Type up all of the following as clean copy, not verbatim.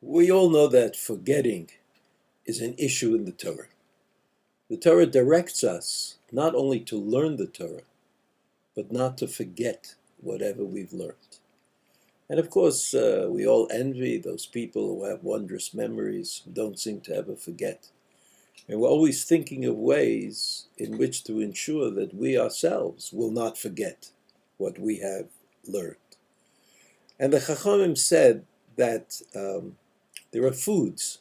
We all know that forgetting is an issue in the Torah. The Torah directs us not only to learn the Torah, but not to forget whatever we've learned. And of course, we all envy those people who have wondrous memories, who don't seem to ever forget. And we're always thinking of ways in which to ensure that we ourselves will not forget what we have learned. And the Chachamim said that there are foods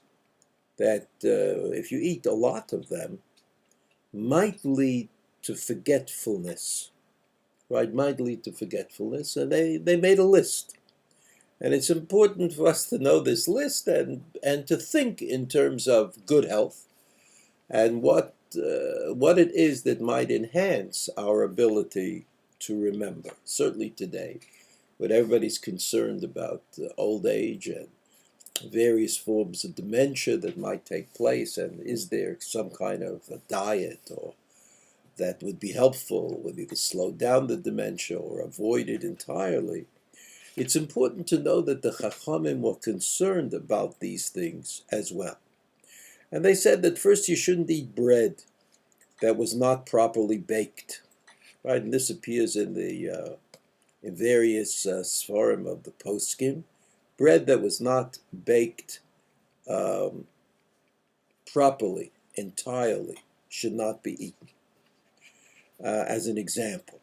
that if you eat a lot of them, might lead to forgetfulness, right? Might lead to forgetfulness. And they made a list. And it's important for us to know this list and to think in terms of good health and what it is that might enhance our ability to remember. Certainly today, when everybody's concerned about old age and various forms of dementia that might take place, and is there some kind of a diet or that would be helpful, would either slow down the dementia or avoid it entirely. It's important to know that the Chachamim were concerned about these things as well. And they said that first you shouldn't eat bread that was not properly baked, right? And this appears in the in various Sfarim of the Poskim. Bread that was not baked properly, entirely, should not be eaten, as an example.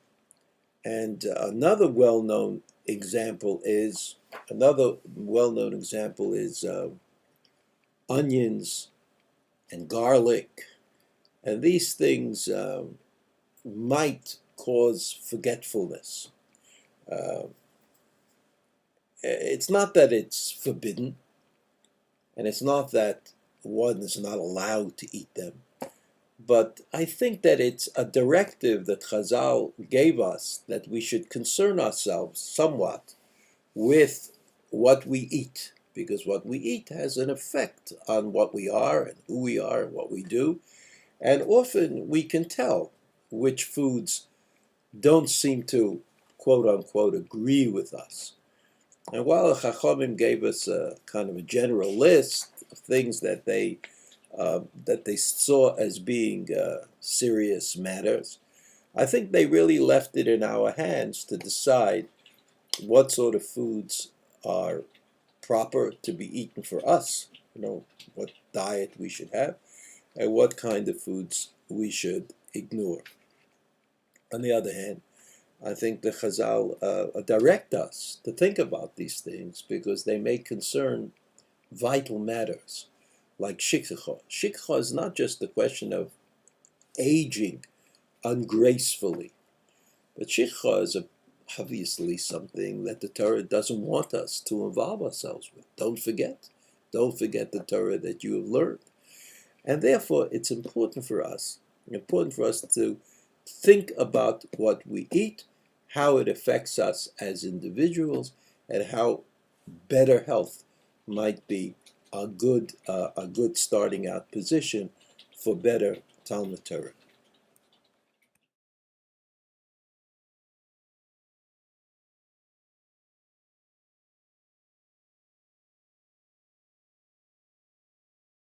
And another well-known example is onions and garlic, and these things might cause forgetfulness. It's not that it's forbidden, and it's not that one is not allowed to eat them, but I think that it's a directive that Chazal gave us that we should concern ourselves somewhat with what we eat, because what we eat has an effect on what we are and who we are and what we do, and often we can tell which foods don't seem to, quote unquote, agree with us. And while the Chachamim gave us a kind of a general list of things that they saw as being serious matters, I think they really left it in our hands to decide what sort of foods are proper to be eaten for us, what diet we should have, and what kind of foods we should ignore. On the other hand, I think the Chazal direct us to think about these things because they may concern vital matters like shikha. Shikha is not just the question of aging ungracefully, but shikha is obviously something that the Torah doesn't want us to involve ourselves with. Don't forget the Torah that you have learned. And therefore, it's important for us to think about what we eat, how it affects us as individuals, and how better health might be a good starting out position for better Talmud Torah.